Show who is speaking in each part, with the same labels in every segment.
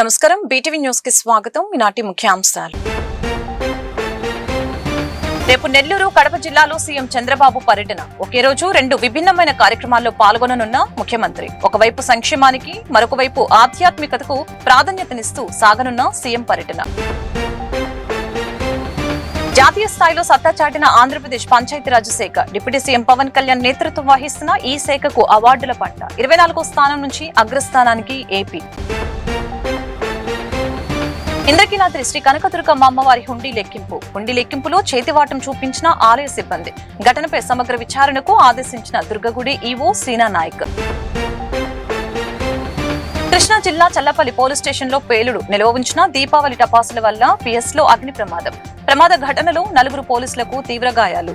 Speaker 1: నమస్కారం BTV news కి స్వాగతం. ఈనాటి ముఖ్యాంశాలు. రేపు నెల్లూరు కడప జిల్లాలో సీఎం చంద్రబాబు పర్యటన. ఒకే రోజు రెండు విభిన్నమైన కార్యక్రమాల్లో పాల్గొననున్న ముఖ్యమంత్రి. ఒకవైపు సంక్షేమానికి, మరొక వైపు ఆధ్యాత్మికతకు ప్రాధాన్యతనిస్తూ సాగనున్న సీఎం పర్యటన. జాతీయ స్థాయిలో సత్తా చాటిన ఆంధ్రప్రదేశ్ పంచాయతీరాజ్ శాఖ. డిప్యూటీ సీఎం పవన్ కళ్యాణ్ నేతృత్వం వహిస్తున్న ఈ శాఖకు అవార్డుల పంట. 24వ స్థానం నుంచి అగ్రస్థానానికి ఏపీ. ఇంద్రకీలాద్రి శ్రీ కనకదుర్గమ్మ అమ్మవారి హుండీ లెక్కింపు. హుండీ లెక్కింపులో చేతివాటం చూపించిన ఆలయ సిబ్బంది. ఘటనపై సమగ్ర విచారణకు ఆదేశించిన దుర్గగుడి ఈవో సీనా నాయక్. కృష్ణా జిల్లా చల్లపల్లి పోలీస్ స్టేషన్ లో పేలుడు. నిల్వ ఉంచిన దీపావళి టపాసుల వల్ల పిఎస్ లో అగ్ని ప్రమాదం. ప్రమాద ఘటనలో 4 పోలీసులకు తీవ్ర గాయాలు.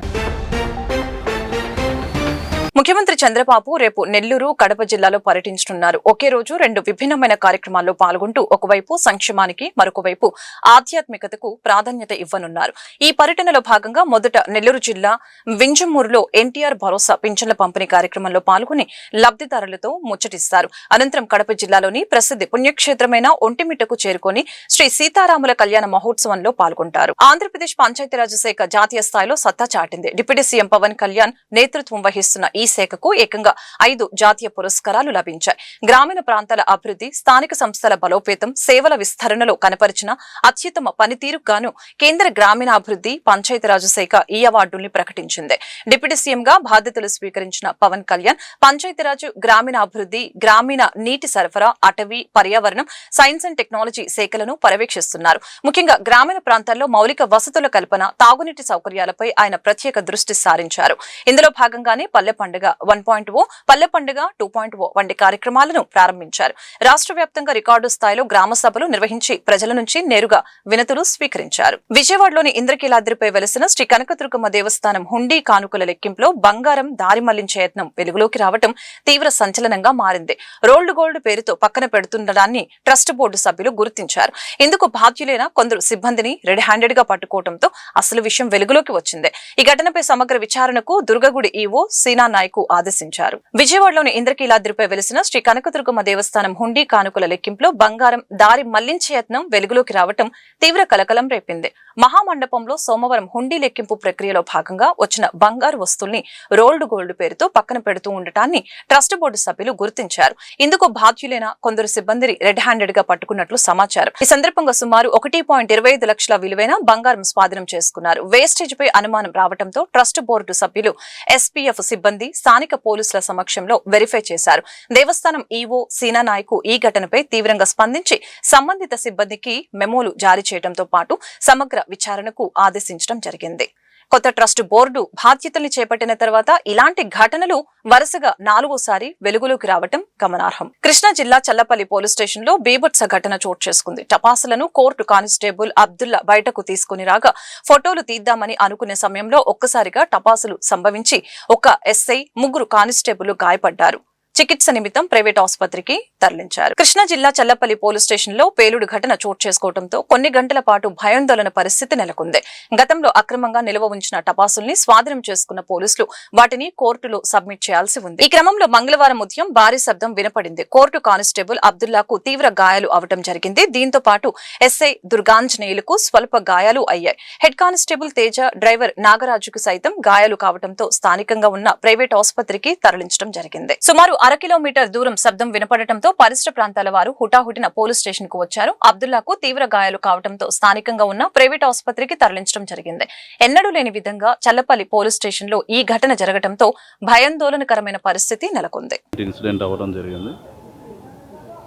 Speaker 1: ముఖ్యమంత్రి చంద్రబాబు రేపు నెల్లూరు కడప జిల్లాలో పర్యటించనున్నారు. ఒకే రోజు రెండు విభిన్నమైన కార్యక్రమాల్లో పాల్గొంటూ ఒకవైపు సంక్షేమానికి, మరొక వైపు ఆధ్యాత్మికతకు ప్రాధాన్యత ఇవ్వనున్నారు. ఈ పర్యటనలో భాగంగా మొదట నెల్లూరు జిల్లా వింజమూరులో ఎన్టీఆర్ భరోసా పింఛన్ల పంపిణీ కార్యక్రమంలో పాల్గొని లబ్ధిదారులతో ముచ్చటిస్తారు. అనంతరం కడప జిల్లాలోని ప్రసిద్ధి పుణ్యక్షేత్రమైన ఒంటిమిట్టకు చేరుకుని శ్రీ సీతారాముల కళ్యాణ మహోత్సవంలో పాల్గొంటారు. ఆంధ్రప్రదేశ్ పంచాయతీరాజ్ శాఖ జాతీయ స్థాయిలో సత్తా చాటింది. డిప్యూటీ సీఎం పవన్ కళ్యాణ్ నేతృత్వం వహిస్తున్న ఈ శాఖకు ఏకంగా 5 జాతీయ పురస్కారాలు లభించాయి. గ్రామీణ ప్రాంతాల అభివృద్ధి, స్థానిక సంస్థల బలోపేతం, సేవల విస్తరణలో కనపరిచిన అత్యుత్తమ పనితీరుకు గాను కేంద్ర గ్రామీణాభివృద్ధి పంచాయతీరాజ్ శాఖ ఈ అవార్డుల్ని ప్రకటించింది. డిప్యూటీ సీఎంగా బాధ్యతలు స్వీకరించిన పవన్ కళ్యాణ్ పంచాయతీరాజ్, గ్రామీణాభివృద్ధి, గ్రామీణ నీటి సరఫరా, అటవీ, పర్యావరణం, సైన్స్ అండ్ టెక్నాలజీ శాఖలను పర్యవేక్షిస్తున్నారు. ముఖ్యంగా గ్రామీణ ప్రాంతాల్లో మౌలిక వసతుల కల్పన, తాగునీటి సౌకర్యాలపై ఆయన ప్రత్యేక దృష్టి సారించారు. ఇందులో భాగంగానే పల్లె పండుగ 1.0, పల్లె పండుగ 2.0 వంటి కార్యక్రమాలను ప్రారంభించారు. రాష్ట్ర వ్యాప్తంగా రికార్డు స్థాయిలో గ్రామ సభలు నిర్వహించి ప్రజల నుంచి నేరుగా వినతులు స్వీకరించారు. విజయవాడలోని ఇంద్రకీలాద్రిపై వెలసిన శ్రీ కనకదుర్గమ్మ దేవస్థానం హుండీ కానుకల లెక్కింపులో బంగారం దారి మళ్లించే యత్నం వెలుగులోకి రావడం తీవ్ర సంచలనంగా మారింది. రోల్డ్ గోల్డ్ పేరుతో పక్కన పెడుతుండడాన్ని ట్రస్ట్ బోర్డు సభ్యులు గుర్తించారు. ఇందుకు బాధ్యులైన కొందరు సిబ్బందిని రెడ్ హ్యాండెడ్ గా పట్టుకోవడంతో అసలు విషయం వెలుగులోకి వచ్చింది. ఈ ఘటనపై సమగ్ర విచారణకు దుర్గగుడి ఈవో సీనా నాయక్ ఆదేశించారు. విజయవాడలోని ఇంద్రకీలాద్రిపై వెలిసిన శ్రీ కనకదుర్గమ్మ దేవస్థానం హుండీ కానుకల లెక్కింపులో బంగారం దారి మళ్లించే యత్నం వెలుగులోకి రావడం తీవ్ర కలకలం రేపింది. మహామండపంలో సోమవారం హుండీ లెక్కింపు ప్రక్రియలో భాగంగా వచ్చిన బంగారు వస్తువుల్ని రోల్డ్ గోల్డ్ పేరుతో పక్కన పెడుతూ ఉండటాన్ని ట్రస్ట్ బోర్డు సభ్యులు గుర్తించారు. ఇందుకు బాధ్యులైన కొందరు సిబ్బందిని రెడ్ హ్యాండెడ్ గా పట్టుకున్నట్లు సమాచారం. ఈ సందర్భంగా సుమారు 1.25 లక్షల విలువైన బంగారం స్వాధీనం చేసుకున్నారు. వేస్టేజ్ పై అనుమానం రావడంతో ట్రస్ట్ బోర్డు సభ్యులు ఎస్పీఎఫ్ సిబ్బంది స్థానిక పోలీసుల సమక్షంలో వెరిఫై చేశారు. దేవస్థానం ఈవో సీనా నాయక్ ఈ ఘటనపై తీవ్రంగా స్పందించి సంబంధిత సిబ్బందికి మెమోలు జారీ చేయడంతో పాటు సమగ్ర విచారణకు ఆదేశించడం జరిగింది. కొత్త ట్రస్ట్ బోర్డు బాధ్యతల్ని చేపట్టిన తర్వాత ఇలాంటి ఘటనలు వరుసగా 4వసారి వెలుగులోకి రావడం గమనార్హం. కృష్ణా జిల్లా చల్లపల్లి పోలీస్ స్టేషన్ లో బీభత్స ఘటన చోటు చేసుకుంది. టపాసులను కోర్టు కానిస్టేబుల్ అబ్దుల్లా బయటకు తీసుకుని రాగా ఫోటోలు తీద్దామని అనుకునే సమయంలో ఒక్కసారిగా టపాసులు సంభవించి ఒక ఎస్ఐ, 3 కానిస్టేబుల్ గాయపడ్డారు. చికిత్స నిమిత్తం ప్రైవేట్ ఆసుపత్రికి తరలించారు. కృష్ణా జిల్లా చల్లపల్లి పోలీస్ స్టేషన్ లో పేలుడు ఘటన చోటు చేసుకోవడంతో కొన్ని గంటల పాటు భయాందోళన పరిస్థితి నెలకొంది. గతంలో అక్రమంగా నిల్వ ఉంచిన టపాసుల్ని స్వాధీనం చేసుకున్న పోలీసులు వాటిని కోర్టులో సబ్మిట్ చేయాల్సి ఉంది. ఈ క్రమంలో మంగళవారం ఉదయం భారీ శబ్దం వినపడింది. కోర్టు కానిస్టేబుల్ అబ్దుల్లాకు తీవ్ర గాయాలు అవడం జరిగింది. దీంతో పాటు ఎస్ఐ దుర్గాంజనేయులకు స్వల్ప గాయాలు అయ్యాయి. హెడ్ కానిస్టేబుల్ తేజ, డ్రైవర్ నాగరాజుకు సైతం గాయాలు కావడంతో స్థానికంగా ఉన్న ప్రైవేట్ ఆసుపత్రికి తరలించడం జరిగింది. సుమారు 1/2 కిలోమీటర్ దూరం శబ్దం వినపడటంతో పరిసర ప్రాంతాల వారు హుటాహుటిన పోలీస్ స్టేషన్ కు వచ్చారు. అబ్దుల్లాకు తీవ్ర గాయాలు కావడంతో స్థానికంగా ఉన్న ప్రైవేట్ ఆసుపత్రికి తరలించడం జరిగింది. ఎన్నడూ లేని విధంగా చల్లపల్లి పోలీస్ స్టేషన్ లో ఈ ఘటన జరగడంతో భయాందోళనకరమైన పరిస్థితి నెలకొంది.
Speaker 2: ఇన్సిడెంట్ అవ్వడం జరిగింది.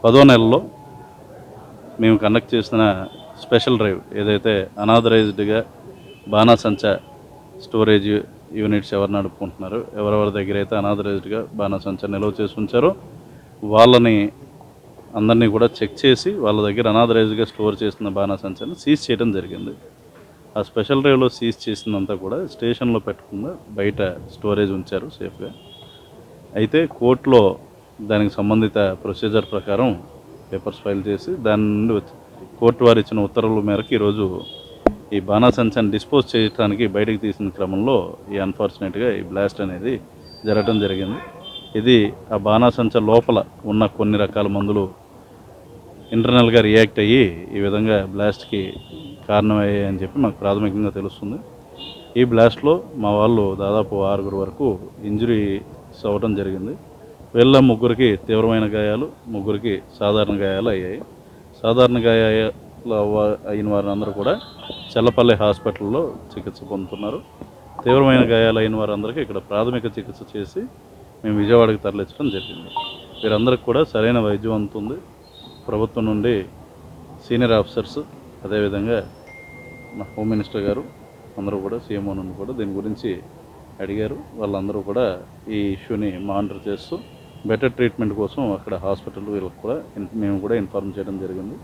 Speaker 2: 10వ నెలలో మేము కండక్ట్ చేసిన స్పెషల్ డ్రైవ్ ఏదైతే అనాథరైజ్డ్గా బాణాసంచా స్టోరేజ్ యూనిట్స్ ఎవరు నడుపుకుంటున్నారు, ఎవరెవరి దగ్గర అయితే అనాథరైజ్డ్గా బాణాసంచా నిల్వ చేసి ఉంచారో వాళ్ళని అందరినీ కూడా చెక్ చేసి వాళ్ళ దగ్గర అనాథరైజ్డ్గా స్టోర్ చేసిన బాణాసంచాన్ని సీజ్ చేయడం జరిగింది. ఆ స్పెషల్ డ్రైవ్లో సీజ్ చేసినంతా కూడా స్టేషన్లో పెట్టకుండా బయట స్టోరేజ్ ఉంచారు సేఫ్గా. అయితే కోర్టులో దానికి సంబంధిత ప్రొసీజర్ ప్రకారం పేపర్స్ ఫైల్ చేసి దాని నుండి కోర్టు వారు ఇచ్చిన ఉత్తర్వుల మేరకు ఈరోజు ఈ బాణాసంచాన్ని డిస్పోజ్ చేయడానికి బయటకు తీసిన క్రమంలో ఈ అన్ఫార్చునేట్గా ఈ బ్లాస్ట్ అనేది జరగడం జరిగింది. ఇది ఆ బాణాసంచా లోపల ఉన్న కొన్ని రకాల మందులు ఇంటర్నల్గా రియాక్ట్ అయ్యి ఈ విధంగా బ్లాస్ట్కి కారణమయ్యాయి అని చెప్పి మాకు ప్రాథమికంగా తెలుస్తుంది. ఈ బ్లాస్ట్లో మా వాళ్ళు దాదాపు 6 వరకు ఇంజరీస్ అవ్వడం జరిగింది. వీళ్ళ 3కి తీవ్రమైన గాయాలు, 3కి సాధారణ గాయాలు అయ్యాయి. సాధారణ గాయాలు అయిన వారందరూ కూడా చల్లపల్లి హాస్పిటల్లో చికిత్స పొందుతున్నారు. తీవ్రమైన గాయాలు అయిన వారందరికీ ఇక్కడ ప్రాథమిక చికిత్స చేసి మేము విజయవాడకి తరలించడం జరిగింది. వీరందరికీ కూడా సరైన వైద్యం అందుతుంది. ప్రభుత్వం నుండి సీనియర్ ఆఫీసర్స్, అదేవిధంగా మా హోమ్ మినిస్టర్ గారు అందరూ కూడా, సీఎంఓ నుండి కూడా దీని గురించి అడిగారు. వాళ్ళందరూ కూడా ఈ ఇష్యూని మానిటర్ చేస్తూ బెటర్ ట్రీట్మెంట్ కోసం అక్కడ హాస్పిటల్ వీళ్ళకి కూడా మేము కూడా ఇన్ఫార్మ్ చేయడం జరిగింది.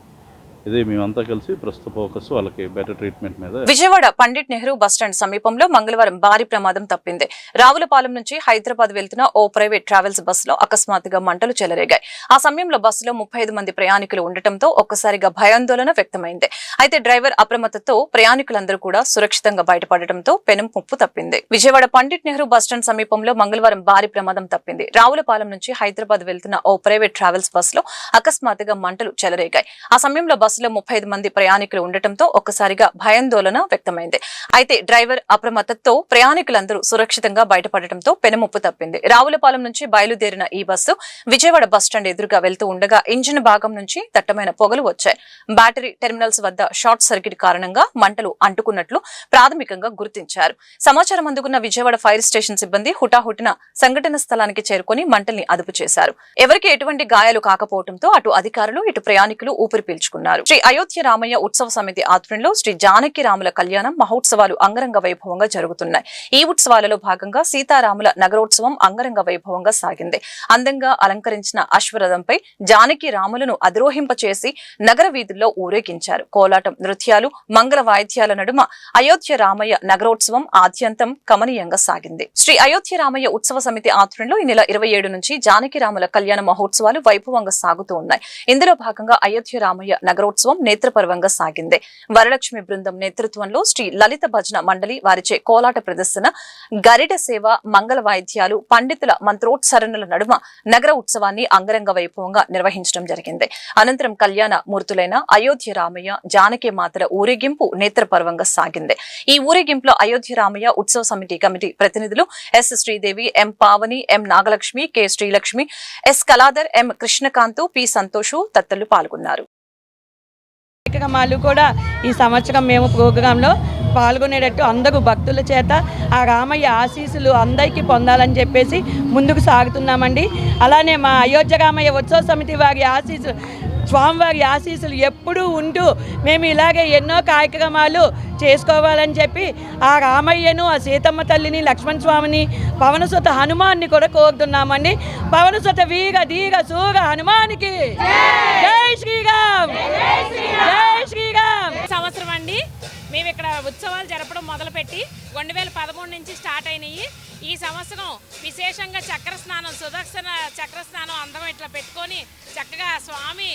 Speaker 2: ఇది మేమంతా కలిసి ప్రస్తుత ఫోకస్ వాళ్ళకి బెటర్ ట్రీట్మెంట్ మీద.
Speaker 1: విజయవాడ పండిట్ నెహ్రూ బస్టాండ్ సమీపంలో మంగళవారం భారీ ప్రమాదం తప్పింది. రావులపాలెం నుంచి హైదరాబాద్ వెళ్తున్న ఓ ప్రైవేట్ ట్రావెల్స్ బస్సులో అకస్మాత్తుగా మంటలు చెలరేగాయి. ఆ సమయంలో బస్సులో 35 మంది ప్రయాణికులు ఉండటంతో ఒక్కసారిగా భయాందోళన వ్యక్తమైంది. అయితే డ్రైవర్ అప్రమత్తతో ప్రయాణికులందరూ కూడా సురక్షితంగా బయటపడటంతో పెను ముప్పు తప్పింది. విజయవాడ పండిట్ నెహ్రూ బస్టాండ్ సమీపంలో మంగళవారం భారీ ప్రమాదం తప్పింది. రావులపాలెం నుంచి హైదరాబాద్ వెళ్తున్న ఓ ప్రైవేట్ ట్రావెల్స్ బస్సులో అకస్మాత్తుగా మంటలు చెలరేగాయి. ఆ సమయంలో బస్సులో 35 మంది ప్రయాణికులు ఉండటంతో ఒక్కసారిగా భయాందోళన వ్యక్తమైంది. అయితే డ్రైవర్ అప్రమత్తతో ప్రయాణికులందరూ సురక్షితంగా బయటపడటంతో పెనుముప్పు తప్పింది. రావులపాలెం నుంచి బయలుదేరిన ఈ బస్సు విజయవాడ బస్టాండ్ ఎదురుగా వెళ్తూ ఉండగా ఇంజిన్ భాగం నుంచి దట్టమైన పొగలు వచ్చాయి. బ్యాటరీ టెర్మినల్స్ వద్ద షార్ట్ సర్క్యూట్ కారణంగా మంటలు అంటుకున్నట్లు ప్రాథమికంగా గుర్తించారు. సమాచారం అందుకున్న విజయవాడ ఫైర్ స్టేషన్ సిబ్బంది హుటాహుటిన సంఘటన స్థలానికి చేరుకుని మంటల్ని అదుపు చేశారు. ఎవరికి ఎటువంటి గాయాలు కాకపోవడంతో అటు అధికారులు, ఇటు ప్రయాణికులు ఊపిరి పీల్చుకున్నారు. శ్రీ అయోధ్య రామయ్య ఉత్సవ సమితి ఆధ్వర్యంలో శ్రీ జానకి రాముల కళ్యాణం మహోత్సవాలు అంగరంగ వైభవంగా జరుగుతున్నాయి. ఈ ఉత్సవాలలో భాగంగా సీతారాముల నగరోత్సవం అంగరంగ వైభవంగా సాగింది. అందంగా అలంకరించిన అశ్వరథంపై జానకి రాములను అధిరోహింపచేసి నగర వీధుల్లో ఊరేగించారు. కోలాటం, నృత్యాలు, మంగళ వాయిద్యాల నడుమ అయోధ్య రామయ్య నగరోత్సవం ఆద్యంతం కమనీయంగా సాగింది. శ్రీ అయోధ్య రామయ్య ఉత్సవ సమితి ఆధ్వర్యంలో ఈ నెల 27 నుంచి జానకి రాముల కళ్యాణ మహోత్సవాలు వైభవంగా సాగుతూ ఉన్నాయి. ఇందులో భాగంగా అయోధ్య రామయ్య నగరోత్సవం నేత్రపర్వంగా సాగింది. వరలక్ష్మి బృందం నేతృత్వంలో శ్రీ లలిత భజన మండలి వారిచే కోలాట ప్రదర్శన, గరిడ సేవ, మంగళ వాయిద్యాలు, పండితుల మంత్రోత్సరణల నడుమ నగర ఉత్సవాన్ని అంగరంగ వైభవంగా నిర్వహించడం జరిగింది. అనంతరం కళ్యాణ మూర్తులైన అయోధ్య రామయ్య, జానకి మాతల ఊరేగింపు నేత్రపర్వంగా సాగింది. ఈ ఊరేగింపులో అయోధ్య రామయ్య ఉత్సవ సమితి కమిటీ ప్రతినిధులు ఎస్ శ్రీదేవి, ఎం పావని, ఎం నాగలక్ష్మి, కె శ్రీలక్ష్మి, ఎస్ కళాధర్, ఎం కృష్ణకాంత్, పి సంతోషు తదితరులు పాల్గొన్నారు.
Speaker 3: కార్యక్రమాలు కూడా ఈ సంవత్సరం మేము ప్రోగ్రాంలో పాల్గొనేటట్టు అందరూ భక్తుల చేత ఆ రామయ్య ఆశీస్సులు అందరికీ పొందాలని చెప్పేసి ముందుకు సాగుతున్నామండి. అలానే మా అయోధ్య రామయ్య ఉత్సవ సమితి వారి ఆశీస్సులు, స్వామివారి ఆశీస్సులు ఎప్పుడూ ఉంటూ మేము ఇలాగే ఎన్నో కార్యక్రమాలు చేసుకోవాలని చెప్పి ఆ రామయ్యను, ఆ సీతమ్మ తల్లిని, లక్ష్మణ స్వామిని, పవనసుత హనుమాన్ని కూడా కోరుతున్నామండి. పవనసుత వీర ధీర సూర హనుమానికి జై శ్రీరామ్, జై శ్రీరామ్.
Speaker 4: సంవత్సరం అండి మేము ఇక్కడ ఉత్సవాలు జరపడం మొదలుపెట్టి 2013 నుంచి స్టార్ట్ అయినాయి. ఈ సంవత్సరం విశేషంగా చక్ర స్నానం, సుదర్శన చక్ర స్నానం అందరం ఇట్లా పెట్టుకొని చక్కగా స్వామి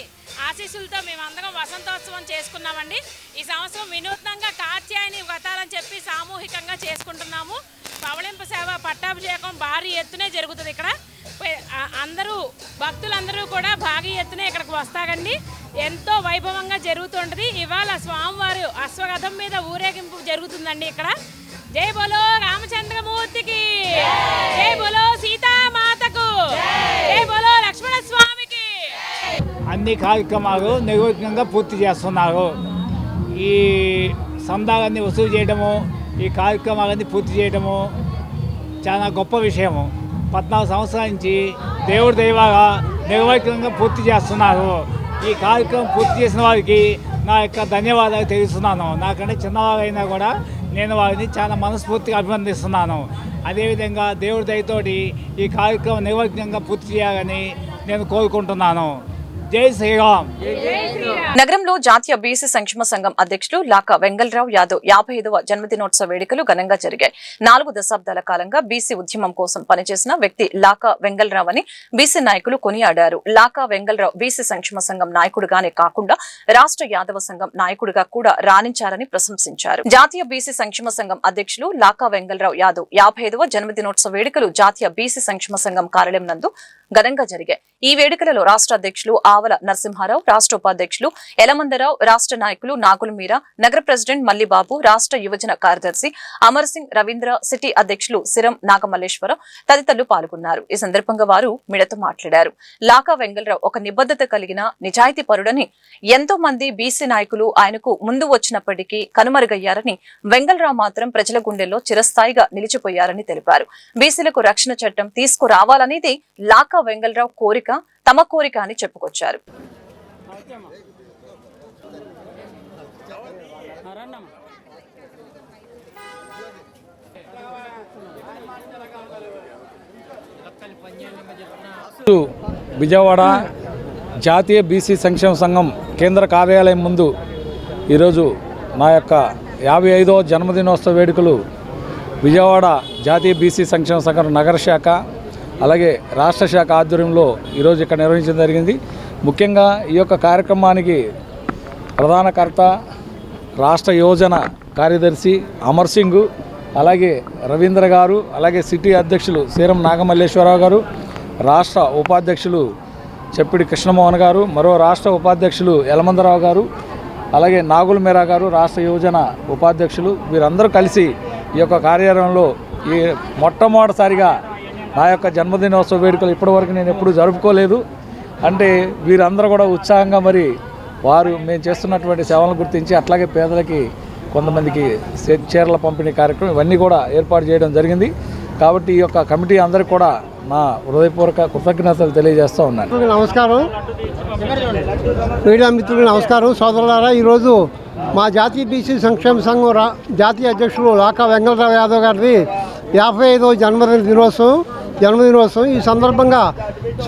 Speaker 4: ఆశీస్సులతో మేమందరం వసంతోత్సవం చేసుకున్నామండి. ఈ సంవత్సరం వినూత్నంగా కాత్యాయని వ్రతాలని చెప్పి సామూహికంగా చేసుకుంటున్నాము. పవళింపు సేవ, పట్టాభిషేకం భారీ ఎత్తునే జరుగుతుంది. ఇక్కడ అందరూ భక్తులందరూ కూడా భారీ ఎత్తునే ఇక్కడికి వస్తారండి. ఎంతో వైభవంగా జరుగుతుంటది. ఇవాళ స్వామివారు అశ్వరథం మీద ఊరేగింపు జరుగుతుందండి ఇక్కడ. జై బోలో రామచంద్రమూర్తికి, జై బోలో సీతామాతకు, జై బోలో లక్ష్మణ స్వామికి.
Speaker 5: అన్ని కార్యక్రమాలు నిర్విఘ్నంగా పూర్తి చేస్తున్నారు. ఈ సందాలన్నీ వసూలు చేయడము, ఈ కార్యక్రమాలన్నీ పూర్తి చేయడము చాలా గొప్ప విషయము. 14 సంవత్సరాల నుంచి దేవుడి దైవాగా నిర్విఘ్నంగా పూర్తి చేస్తున్నారు. ఈ కార్యక్రమం పూర్తి చేసిన వారికి నా యొక్క ధన్యవాదాలు తెలుస్తున్నాను. నాకంటే చిన్నవారైనా కూడా నేను వారిని చాలా మనస్ఫూర్తిగా అభినందిస్తున్నాను. అదేవిధంగా దేవుడి దయతోటి ఈ కార్యక్రమం నిర్విఘ్నంగా పూర్తి చేయాలని నేను కోరుకుంటున్నాను. జై శ్రీరామ్.
Speaker 1: నగరంలో జాతీయ బీసీ సంక్షేమ సంఘం అధ్యక్షులు లాకా వెంగళరావు యాదవ్ 55వ జన్మదినోత్సవ వేడుకలు ఘనంగా జరిగాయి. 4 దశాబ్దాల కాలంగా బీసీ ఉద్యమం కోసం పనిచేసిన వ్యక్తి లాకా వెంగళరావు అని బీసీ నాయకులు కొనియాడారు. లాకా వెంగళరావు బీసీ సంక్షేమ సంఘం నాయకుడిగానే కాకుండా రాష్ట్ర యాదవ సంఘం నాయకుడిగా కూడా రాణించారని ప్రశంసించారు. జాతీయ బీసీ సంక్షేమ సంఘం అధ్యక్షులు లాకా వెంగళరావు యాదవ్ 55వ జన్మదినోత్సవ వేడుకలు జాతీయ బీసీ సంక్షేమ సంఘం కార్యాలయం నందు ఘనంగా జరిగాయి. ఈ వేడుకలలో రాష్ట్ర అధ్యక్షులు ఆవల చావల నరసింహారావు, రాష్ట్ర ఉపాధ్యక్షులు యలమందరావు, రాష్ట్ర నాయకులు నాగుల మీరా, నగర ప్రెసిడెంట్ మల్లిబాబు, రాష్ట్ర యువజన కార్యదర్శి అమర్ సింగ్, రవీంద్ర, సిటీ అధ్యక్షులు సిరం నాగమల్లేశ్వర తదితరులు పాల్గొన్నారు. ఈ సందర్భంగా వారు మీడియాతో మాట్లాడారు. లాకా వెంగళరావు ఒక నిబద్ధత కలిగిన నిజాయితీ పరుడని, ఎంతో మంది బీసీ నాయకులు ఆయనకు ముందు వచ్చినప్పటికీ కనుమరుగయ్యారని, వెంగళరావు మాత్రం ప్రజల గుండెల్లో చిరస్థాయిగా నిలిచిపోయారని తెలిపారు. బీసీలకు రక్షణ చట్టం తీసుకురావాలనేది లాకా వెంగళరావు కోరిక, తమ కోరిక అని చెప్పుకొచ్చారు.
Speaker 6: విజయవాడ జాతీయ బీసీ సంక్షేమ సంఘం కేంద్ర కార్యాలయం ముందు ఈరోజు నా యొక్క 55వ జన్మదినోత్సవ వేడుకలు విజయవాడ జాతీయ బీసీ సంక్షేమ సంఘం నగర శాఖ అలాగే రాష్ట్ర శాఖ ఆధ్వర్యంలో ఈరోజు ఇక్కడ నిర్వహించడం జరిగింది. ముఖ్యంగా ఈ యొక్క కార్యక్రమానికి ప్రధానకర్త రాష్ట్ర యోజన కార్యదర్శి అమర్ సింగ్, అలాగే రవీంద్ర గారు, అలాగే సిటీ అధ్యక్షులు సీరం నాగమల్లేశ్వరరావు గారు, రాష్ట్ర ఉపాధ్యక్షులు చెప్పిడి కృష్ణమోహన్ గారు, మరో రాష్ట్ర ఉపాధ్యక్షులు యలమందరావు గారు, అలాగే నాగుల మీరా గారు, రాష్ట్ర యువజన ఉపాధ్యక్షులు, వీరందరూ కలిసి ఈ యొక్క కార్యాలయంలో ఈ మొట్టమొదటిసారిగా నా యొక్క జన్మదినోత్సవ వేడుకలు ఇప్పటివరకు నేను ఎప్పుడూ జరుపుకోలేదు. అంటే వీరందరూ కూడా ఉత్సాహంగా మరి వారు మేము చేస్తున్నటువంటి సేవలను గుర్తించి అట్లాగే పేదలకి కొంతమందికి చీరల పంపిణీ కార్యక్రమం ఇవన్నీ కూడా ఏర్పాటు చేయడం జరిగింది. కాబట్టి ఈ యొక్క కమిటీ అందరికీ కూడా నా హృదయపూర్వక కృతజ్ఞతలు తెలియజేస్తూ ఉన్నాను.
Speaker 7: నమస్కారం మీడియా మిత్రులకు నమస్కారం. సోదరులారా, ఈరోజు మా జాతీయ బీసీ సంక్షేమ సంఘం జాతీయ అధ్యక్షులు లాకా వెంగళరావు యాదవ్ గారిది 55వ జన్మదినోత్సవం. ఈ సందర్భంగా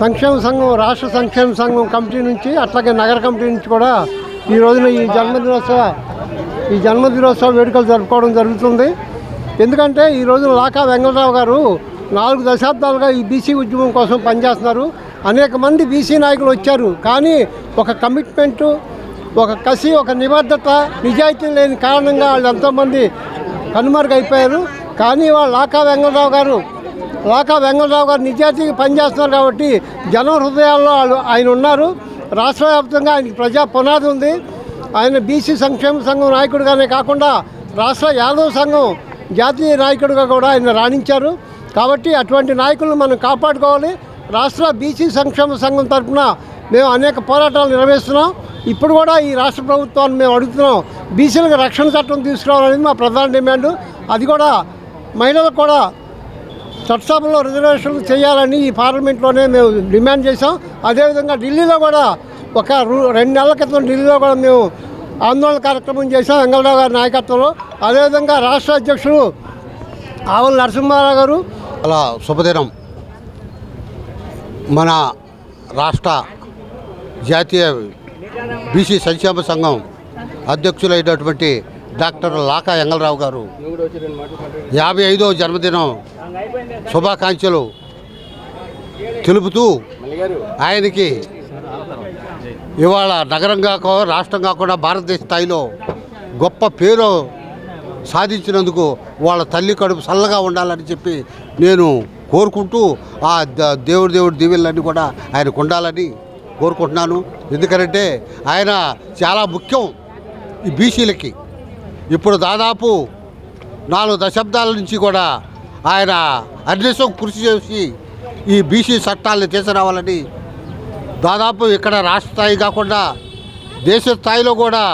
Speaker 7: సంక్షేమ సంఘం, రాష్ట్ర సంక్షేమ సంఘం కమిటీ నుంచి అట్లాగే నగర కమిటీ నుంచి కూడా ఈ రోజున ఈ జన్మదినోత్సవ వేడుకలు జరుపుకోవడం జరుగుతుంది. ఎందుకంటే ఈ రోజున లాకా వెంగళరావు గారు 4 దశాబ్దాలుగా ఈ బీసీ ఉద్యమం కోసం పనిచేస్తున్నారు. అనేక మంది బీసీ నాయకులు వచ్చారు, కానీ ఒక కమిట్మెంటు, ఒక కసి, ఒక నిబద్ధత, నిజాయితీ లేని కారణంగా వాళ్ళు ఎంతోమంది కనుమరుగైపోయారు. కానీ వాళ్ళు లాకా వెంగళరావు గారు నిజాయితీగా పనిచేస్తున్నారు కాబట్టి జన హృదయాల్లో ఆయన ఉన్నారు. రాష్ట్ర వ్యాప్తంగా ఆయనకి ప్రజా పునాది ఉంది. ఆయన బీసీ సంక్షేమ సంఘం నాయకుడిగానే కాకుండా రాష్ట్ర యాదవ్ సంఘం జాతీయ నాయకుడిగా కూడా ఆయన రాణించారు. కాబట్టి అటువంటి నాయకులను మనం కాపాడుకోవాలి. రాష్ట్ర బీసీ సంక్షేమ సంఘం తరఫున మేము అనేక పోరాటాలు నిర్వహిస్తున్నాం. ఇప్పుడు కూడా ఈ రాష్ట్ర ప్రభుత్వాన్ని మేము అడుగుతున్నాం, బీసీలకు రక్షణ చట్టం తీసుకురావాలనేది మా ప్రధాన డిమాండ్. అది కూడా మహిళలకు కూడా చట్టసభలో రిజర్వేషన్లు చేయాలని ఈ పార్లమెంట్లోనే మేము డిమాండ్ చేశాం. అదేవిధంగా ఢిల్లీలో కూడా ఒక 2 నెలల క్రితం ఢిల్లీలో కూడా మేము ఆందోళన కార్యక్రమం చేశాం వెంగళరావు గారి నాయకత్వంలో. అదేవిధంగా రాష్ట్ర అధ్యక్షులు ఆవుల నరసింహారావు గారు.
Speaker 8: అలా శుభదినం. మన రాష్ట్ర జాతీయ బీసీ సంక్షేమ సంఘం అధ్యక్షులైనటువంటి డాక్టర్ లాకా వెంగళరావు గారు 55వ జన్మదినం శుభాకాంక్షలు తెలుపుతూ ఆయనకి ఇవాళ నగరంగా రాష్ట్రం కాకుండా భారతదేశ స్థాయిలో గొప్ప పేరు సాధించినందుకు వాళ్ళ తల్లి కడుపు చల్లగా ఉండాలని చెప్పి నేను కోరుకుంటూ ఆ దేవుడి దీవెనలన్నీ కూడా ఆయనకు ఉండాలని కోరుకుంటున్నాను. ఎందుకంటే ఆయన చాలా ముఖ్యం ఈ బీసీలకి. ఇప్పుడు దాదాపు 4 దశాబ్దాల నుంచి కూడా ఆయన అన్వేషణ కృషి చేసి ఈ బీసీ చట్టాలను తీసుకురావాలని దాదాపు ఇక్కడ రాష్ట్ర స్థాయి కాకుండా దేశ స్థాయిలో కూడా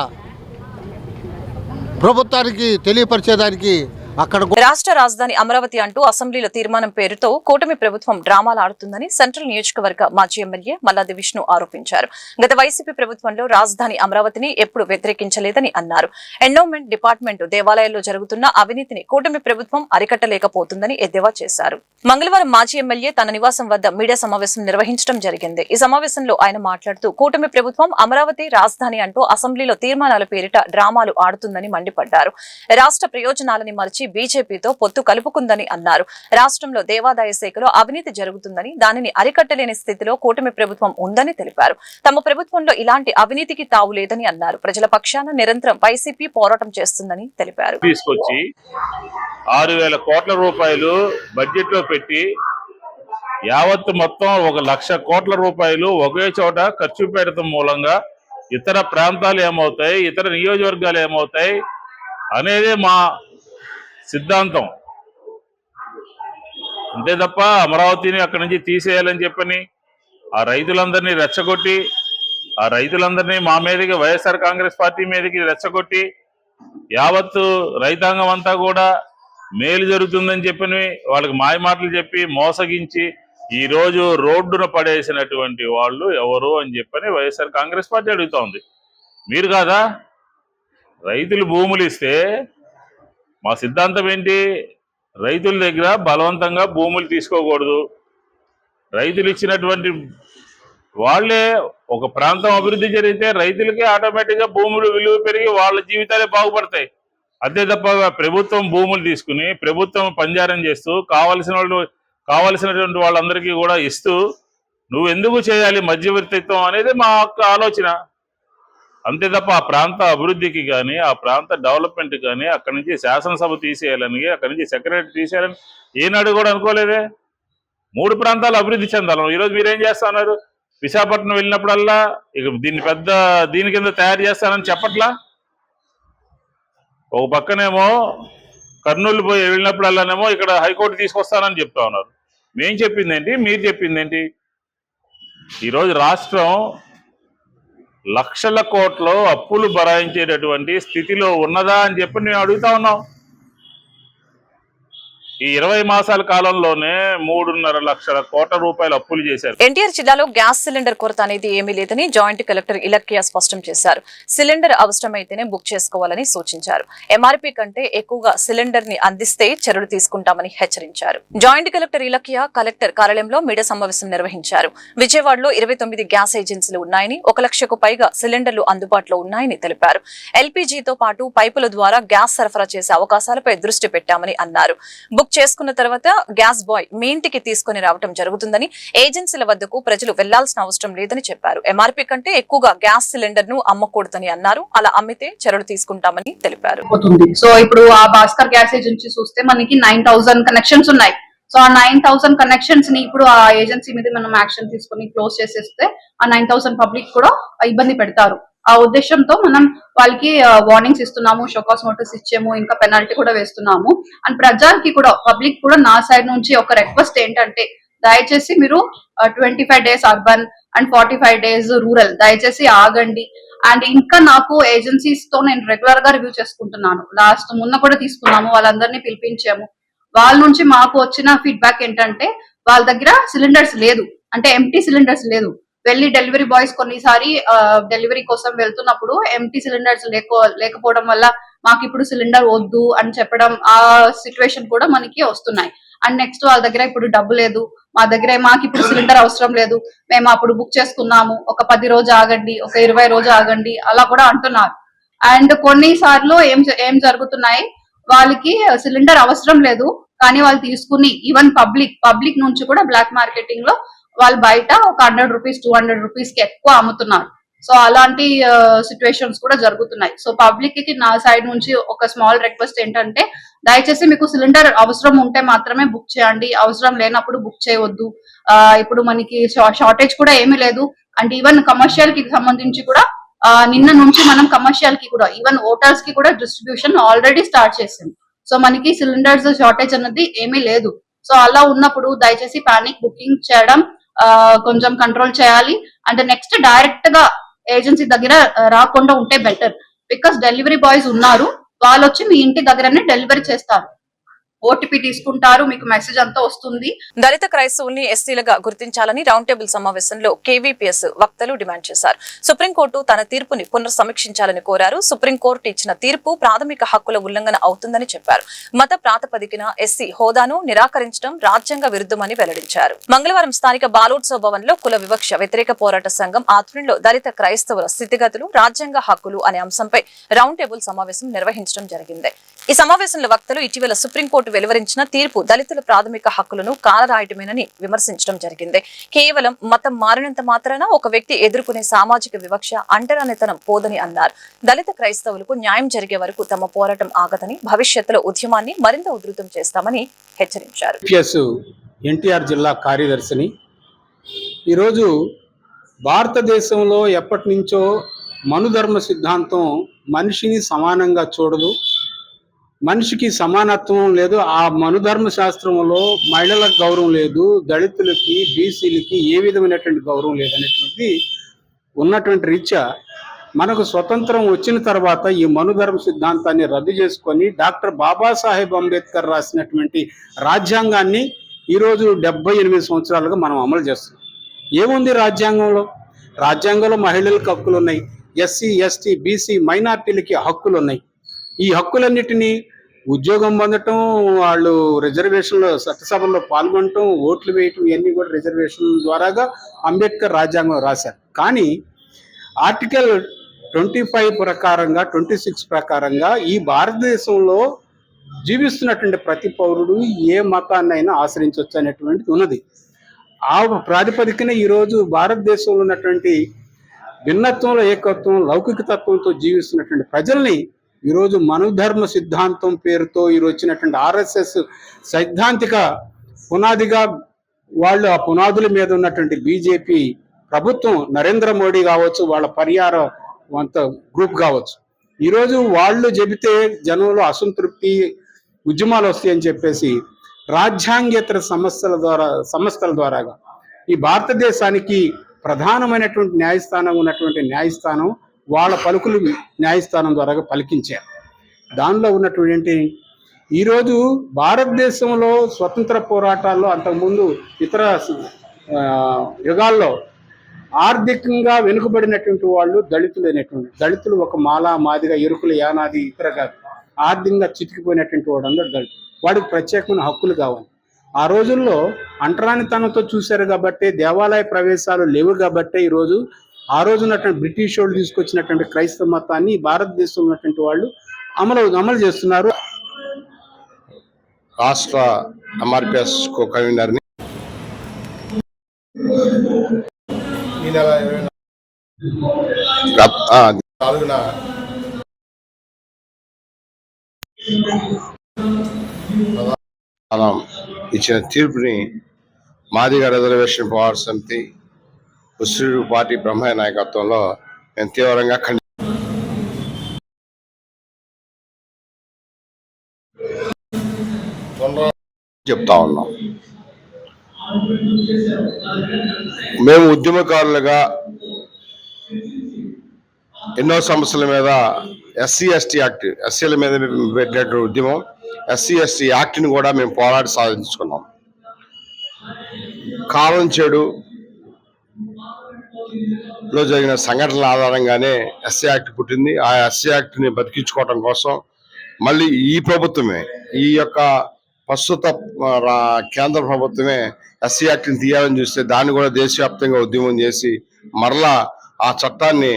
Speaker 8: ప్రభుత్వానికి తెలియపరిచేదానికి అక్కడ
Speaker 1: రాష్ట్ర రాజధాని అమరావతి అంటూ అసెంబ్లీలో తీర్మానం పేరుతో కూటమి ప్రభుత్వం డ్రామాలు ఆడుతుందని సెంట్రల్ నియోజకవర్గ మాజీ ఎమ్మెల్యే మల్లాది విష్ణు ఆరోపించారు. గత వైసీపీ ప్రభుత్వంలో రాజధాని అమరావతిని ఎప్పుడు వ్యతిరేకించలేదని అన్నారు. ఎండోమెంట్ డిపార్ట్మెంట్ దేవాలయాల్లో జరుగుతున్న అవినీతిని కూటమి ప్రభుత్వం అరికట్టలేకపోతుందని ఎద్దేవా చేశారు. మంగళవారం మాజీ ఎమ్మెల్యే తన నివాసం వద్ద మీడియా సమావేశం నిర్వహించడం జరిగింది. ఈ సమావేశంలో ఆయన మాట్లాడుతూ కూటమి ప్రభుత్వం అమరావతి రాజధాని అంటూ అసెంబ్లీలో తీర్మానాల పేరిట డ్రామాలు ఆడుతుందని మండిపడ్డారు. రాష్ట్ర ప్రయోజనాలని మరిచి బీజేపీతో పొత్తు కలుపుకుందని అన్నారు. రాష్ట్రంలో దేవాదాయ శాఖలో అవినీతి జరుగుతుందని, దానిని అరికట్టలేని స్థితిలో కూటమి ప్రభుత్వం ఉందని తెలిపారు. తమ ప్రభుత్వంలో ఇలాంటి అవినీతికి తావు లేదని అన్నారు. ప్రజల పక్షాన నిరంతరం వైసీపీ పోరాటం చేస్తుందని తెలిపారు.
Speaker 9: తీసుకొచ్చి 6,000 కోట్ల రూపాయలు బడ్జెట్ లో పెట్టి యావత్తు మొత్తం 1,00,000 కోట్ల రూపాయలు ఒకే చోట ఖర్చు పెడతాం మూలంగా ఇతర ప్రాంతాలు ఏమవుతాయి, ఇతర నియోజకవర్గాలు ఏమవుతాయి అనేది మా సిద్ధాంతం. అంతే తప్ప అమరావతిని అక్కడి నుంచి తీసేయాలని చెప్పని ఆ రైతులందరినీ రెచ్చగొట్టి, ఆ రైతులందరినీ మా మీదకి వైఎస్ఆర్ కాంగ్రెస్ పార్టీ మీదకి రెచ్చగొట్టి యావత్తు రైతాంగం అంతా కూడా మేలు జరుగుతుందని చెప్పని వాళ్ళకి మాయ మాటలు చెప్పి మోసగించి ఈరోజు రోడ్డున పడేసినటువంటి వాళ్ళు ఎవరు అని చెప్పని వైఎస్ఆర్ కాంగ్రెస్ పార్టీ అడుగుతా ఉంది. మీరు కాదా? రైతులు భూములు ఇస్తే మా సిద్ధాంతం ఏంటి? రైతుల దగ్గర బలవంతంగా భూములు తీసుకోకూడదు. రైతులు ఇచ్చినటువంటి వాళ్ళే ఒక ప్రాంతం అభివృద్ధి జరిగితే రైతులకి ఆటోమేటిక్గా భూములు విలువ పెరిగి వాళ్ళ జీవితాలే బాగుపడతాయి. అంతే తప్ప ప్రభుత్వం భూములు తీసుకుని ప్రభుత్వం పంజారం చేస్తూ కావలసినటువంటి వాళ్ళందరికీ కూడా ఇస్తూ నువ్వు ఎందుకు చేయాలి మధ్యవర్తిత్వం అనేది మా యొక్క ఆలోచన. అంతే తప్ప ఆ ప్రాంత అభివృద్ధికి కానీ ఆ ప్రాంత డెవలప్మెంట్ కానీ అక్కడి నుంచి శాసనసభ తీసేయాలని అక్కడి నుంచి సెక్రటరీ తీసేయాలని ఏనాడు కూడా అనుకోలేదే. 3 ప్రాంతాలు అభివృద్ధి చెందాలి. ఈరోజు మీరేం చేస్తున్నారు? విశాఖపట్నం వెళ్ళినప్పుడల్లా ఇక దీని కింద తయారు చేస్తానని చెప్పట్లా. ఒక పక్కనేమో కర్నూలు వెళ్ళినప్పుడల్లానేమో ఇక్కడ హైకోర్టు తీసుకొస్తానని చెప్తా ఉన్నారు. మేం చెప్పిందేంటి, మీరు చెప్పిందేంటి? ఈరోజు రాష్ట్రం లక్షల కోట్లు అప్పులు భరాయించేటటువంటి స్థితిలో ఉన్నదా అని చెప్పి మేము అడుగుతా ఉన్నాం. ఈ 20 మాసాల కాలంలోనే 3.5 లక్షల కోట్ల రూపాయలు అప్పులు చేశారు.
Speaker 1: ఎన్టీఆర్ జిల్లాలో గ్యాస్ సిలిండర్ కొరత అనేది ఏమీ లేదని జాయింట్ కలెక్టర్ ఇలక్కియా స్పష్టం చేశారు. సిలిండర్ అవసరమైతేనే బుక్ చేసుకోవాలని సూచించారు. ఎంఆర్పీ కంటే ఎక్కువగా సిలిండర్ ని అందిస్తే చర్యలు తీసుకుంటామని హెచ్చరించారు. జాయింట్ కలెక్టర్ ఇలక్కియా కలెక్టర్ కార్యాలయంలో మీడియా సమావేశం నిర్వహించారు. విజయవాడలో 29 గ్యాస్ ఏజెన్సీలు ఉన్నాయని 1 లక్షకు పైగా సిలిండర్లు అందుబాటులో ఉన్నాయని తెలిపారు. ఎల్పీజీతో పాటు పైపుల ద్వారా గ్యాస్ సరఫరా చేసే అవకాశాలపై దృష్టి పెట్టామని అన్నారు. బుక్ చేసుకున్న తర్వాత గ్యాస్ బాయ్ మీ ఇంటికి తీసుకుని రావడం జరుగుతుందని, ఏజెన్సీల వద్దకు ప్రజలు వెళ్లాల్సిన అవసరం లేదని చెప్పారు. ఎంఆర్పీ కంటే ఎక్కువగా గ్యాస్ సిలిండర్ ను అమ్మకూడదని అన్నారు. అలా అమ్మితే చర్యలు తీసుకుంటామని తెలిపారు.
Speaker 10: సో ఇప్పుడు ఆ భాస్కర్ గ్యాస్ ఏజెన్సీ చూస్తే మనకి 9,000 కనెక్షన్స్ ఉన్నాయి. సో ఆ 9,000 కనెక్షన్స్ ని ఇప్పుడు ఆ ఏజెన్సీ మీద మనం యాక్షన్ తీసుకుని క్లోజ్ చేసేస్తే ఆ 9,000 పబ్లిక్ కూడా ఇబ్బంది పెడతారు. ఆ ఉద్దేశంతో మనం వాళ్ళకి వార్నింగ్స్ ఇస్తున్నాము, షోకాస్ నోటీస్ ఇచ్చాము, ఇంకా పెనాల్టీ కూడా వేస్తున్నాము. అండ్ ప్రజలకి కూడా పబ్లిక్ కూడా నా సైడ్ నుంచి ఒక రిక్వెస్ట్ ఏంటంటే దయచేసి మీరు 25 days urban and 45 days rural దయచేసి ఆగండి. అండ్ ఇంకా నాకు ఏజెన్సీస్ తో నేను రెగ్యులర్ గా రివ్యూ చేసుకుంటున్నాను. మొన్న కూడా తీసుకున్నాము, వాళ్ళందరినీ పిలిపించాము. వాళ్ళ నుంచి మాకు వచ్చిన ఫీడ్బ్యాక్ ఏంటంటే వాళ్ళ దగ్గర సిలిండర్స్ లేదు, అంటే ఎంటీ సిలిండర్స్ లేదు. వెళ్ళి డెలివరీ బాయ్స్ కొన్నిసారి డెలివరీ కోసం వెళ్తున్నప్పుడు ఎంటీ సిలిండర్స్ లేకపోవడం వల్ల మాకు ఇప్పుడు సిలిండర్ వద్దు అని చెప్పడం, ఆ సిచ్యువేషన్ కూడా మనకి వస్తున్నాయి. అండ్ నెక్స్ట్ వాళ్ళ దగ్గర ఇప్పుడు డబ్బు లేదు, మాకు ఇప్పుడు సిలిండర్ అవసరం లేదు, మేము అప్పుడు బుక్ చేసుకున్నాము, ఒక 10 రోజు ఆగండి, ఒక 20 రోజు ఆగండి, అలా కూడా అంటున్నారు. అండ్ కొన్నిసార్లు ఏం జరుగుతున్నాయి, వాళ్ళకి సిలిండర్ అవసరం లేదు కానీ వాళ్ళు తీసుకుని ఈవెన్ పబ్లిక్ నుంచి కూడా బ్లాక్ మార్కెటింగ్ లో వాళ్ళు బయట ఒక 100 రూపీస్ 200 రూపీస్ కి ఎక్కువ అమ్ముతున్నారు. సో అలాంటి సిచ్యువేషన్స్ కూడా జరుగుతున్నాయి. సో పబ్లిక్ కి నా సైడ్ నుంచి ఒక స్మాల్ రిక్వెస్ట్ ఏంటంటే దయచేసి మీకు సిలిండర్ అవసరం ఉంటే మాత్రమే బుక్ చేయండి, అవసరం లేనప్పుడు బుక్ చేయవద్దు. ఇప్పుడు మనకి షార్టేజ్ కూడా ఏమీ లేదు. అండ్ ఈవెన్ కమర్షియల్ కి సంబంధించి కూడా నిన్న నుంచి మనం కమర్షియల్ కి కూడా ఈవెన్ హోటల్స్ కి కూడా డిస్ట్రిబ్యూషన్ ఆల్రెడీ స్టార్ట్ చేసాం. సో మనకి సిలిండర్స్ షార్టేజ్ అన్నది ఏమీ లేదు. సో అలా ఉన్నప్పుడు దయచేసి పానిక్ బుకింగ్ చేయడం కొంచెం కంట్రోల్ చేయాలి. అండ్ నెక్స్ట్ డైరెక్ట్ గా ఏజెన్సీ దగ్గర రాకుండా ఉంటే బెటర్. బికాస్ డెలివరీ బాయ్స్ ఉన్నారు, వాళ్ళు వచ్చి మీ ఇంటి దగ్గరనే డెలివరీ చేస్తారు, ఓటీపీ తీసుకుంటారు, మీకు మెసేజ్ అంతా వస్తుంది.
Speaker 1: దళిత క్రైస్తవుల్ని ఎస్సీలుగా గుర్తించాలని రౌండ్ టేబుల్ సమావేశంలో కేవీపీఎస్ వక్తలు డిమాండ్ చేశారు. సుప్రీంకోర్టు తన తీర్పుని పునర్సమీక్షించాలని కోరారు. సుప్రీంకోర్టు ఇచ్చిన తీర్పు ప్రాథమిక హక్కుల ఉల్లంఘన అవుతుందని చెప్పారు. మత ప్రాతిపదికన ఎస్సీ హోదాను నిరాకరించడం రాజ్యాంగ విరుద్ధమని వెల్లడించారు. మంగళవారం స్థానిక బాలోత్సవ భవన్ లో కుల వివక్ష వ్యతిరేక పోరాట సంఘం ఆధ్వర్యంలో దళిత క్రైస్తవుల స్థితిగతులు, రాజ్యాంగ హక్కులు అనే అంశంపై రౌండ్ టేబుల్ సమావేశం నిర్వహించడం జరిగింది. ఈ సమావేశంలో వక్తలు ఇటీవల సుప్రీంకోర్టు వెలువరించిన తీర్పు దళితుల ప్రాథమిక హక్కులను కాలరాయటమేనని విమర్శించడం జరిగింది. కేవలం మతం మారినంత మాత్రాన ఒక వ్యక్తి ఎదుర్కొనే సామాజిక వివక్ష, అంటరానితనం పోదని అన్నారు. దళిత క్రైస్తవులకు న్యాయం జరిగే వరకు తమ పోరాటం ఆగదని, భవిష్యత్తులో ఉద్యమాన్ని మరింత ఉధృతం చేస్తామని హెచ్చరించారు.
Speaker 11: ఎన్టీఆర్ జిల్లా కార్యదర్శిని. ఈరోజు భారతదేశంలో ఎప్పటి నుంచో మనుధర్మ సిద్ధాంతం మనిషిని సమానంగా చూడదు, మనిషికి సమానత్వం లేదు. ఆ మనుధర్మ శాస్త్రంలో మహిళలకు గౌరవం లేదు, దళితులకి బీసీలకి ఏ విధమైనటువంటి గౌరవం లేదనేటువంటి ఉన్నటువంటి రీత్యా మనకు స్వతంత్రం వచ్చిన తర్వాత ఈ మనుధర్మ సిద్ధాంతాన్ని రద్దు చేసుకొని డాక్టర్ బాబాసాహెబ్ అంబేద్కర్ రాసినటువంటి రాజ్యాంగాన్ని ఈరోజు 78 సంవత్సరాలుగా మనం అమలు చేస్తున్నాం. ఏముంది రాజ్యాంగంలో? రాజ్యాంగంలో మహిళలకు హక్కులు ఉన్నాయి, ఎస్సీ ఎస్టీ బీసీ మైనార్టీలకి హక్కులు ఉన్నాయి. ఈ హక్కులన్నిటినీ ఉద్యోగం పొందటం, వాళ్ళు రిజర్వేషన్లో చట్టసభల్లో పాల్గొనటం, ఓట్లు వేయటం, ఇవన్నీ కూడా రిజర్వేషన్ ద్వారాగా అంబేద్కర్ రాజ్యాంగం రాశారు. కానీ ఆర్టికల్ 25 ప్రకారంగా 26 ప్రకారంగా ఈ భారతదేశంలో జీవిస్తున్నటువంటి ప్రతి పౌరుడు ఏ మతాన్నైనా ఆశ్రయించవచ్చు అనేటువంటిది ఉన్నది. ఆ ప్రాతిపదికన ఈరోజు భారతదేశంలో ఉన్నటువంటి భిన్నత్వంలో ఏకత్వం, లౌకిక తత్వంతో జీవిస్తున్నటువంటి ప్రజల్ని ఈరోజు మనుధర్మ సిద్ధాంతం పేరుతో ఈరోజు వచ్చినటువంటి ఆర్ఎస్ఎస్ సైద్ధాంతిక పునాదిగా వాళ్ళు ఆ పునాదుల మీద ఉన్నటువంటి బీజేపీ ప్రభుత్వం, నరేంద్ర మోడీ కావచ్చు, వాళ్ళ పరిహార వంత గ్రూప్ కావచ్చు, ఈరోజు వాళ్ళు చెబితే జనంలో అసంతృప్తి, ఉద్యమాలు వస్తాయని చెప్పేసి రాజ్యాంగేతర సంస్థల ద్వారాగా ఈ భారతదేశానికి ప్రధానమైనటువంటి న్యాయస్థానం ఉన్నటువంటి న్యాయస్థానం వాళ్ళ పలుకులు న్యాయస్థానం ద్వారా పలికించారు. దానిలో ఉన్నటువంటి ఈరోజు భారతదేశంలో స్వతంత్ర పోరాటాల్లో అంతకుముందు ఇతర యుగాల్లో ఆర్థికంగా వెనుకబడినటువంటి వాళ్ళు దళితులు ఒక మాల మాదిగా, ఎరుకులు, యానాది, ఇతర కాదు, ఆర్థికంగా చితికిపోయినటువంటి వాడు అందరూ దళితులు. వాడికి ప్రత్యేకమైన హక్కులు కావాలి. ఆ రోజుల్లో అంటరానితనంతో చూశారు కాబట్టి, దేవాలయ ప్రవేశాలు లేవు కాబట్టి ఈరోజు ఆ రోజు ఉన్నటువంటి బ్రిటిష్ వాళ్ళు తీసుకొచ్చినటువంటి క్రైస్తవ మతాన్ని భారతదేశంలో ఉన్నటువంటి వాళ్ళు అమలు చేస్తున్నారు.
Speaker 12: రాష్ట్ర ఎంఆర్పిఎస్ కో కన్వీనర్ని ఇచ్చిన తీర్పుని మాదిగ రిజర్వేషన్ పోరాట సమితి ఉసిరి పార్టీ బ్రహ్మయ్య నాయకత్వంలో మేము తీవ్రంగా చెప్తా ఉన్నాం. మేము ఉద్యమకారులుగా ఎన్నో సమస్యల మీద ఎస్సీ ఎస్టీ యాక్ట్, ఎస్సీల మీద పెట్టినటువంటి ఉద్యమం, ఎస్సీ ఎస్టీ యాక్ట్ని కూడా మేము పోరాడి సాధించుకున్నాం. కాలం చెడు లో జరిగిన సంఘటనల ఆధారంగానే ఎస్సీ యాక్ట్ పుట్టింది. ఆ ఎస్సీ యాక్ట్ని బతికించుకోవడం కోసం మళ్ళీ ఈ ప్రభుత్వమే, ఈ యొక్క ప్రస్తుత కేంద్ర ప్రభుత్వమే ఎస్సీ యాక్ట్ని తీయాలని చూస్తే దాన్ని కూడా దేశవ్యాప్తంగా ఉద్యమం చేసి మరలా ఆ చట్టాన్ని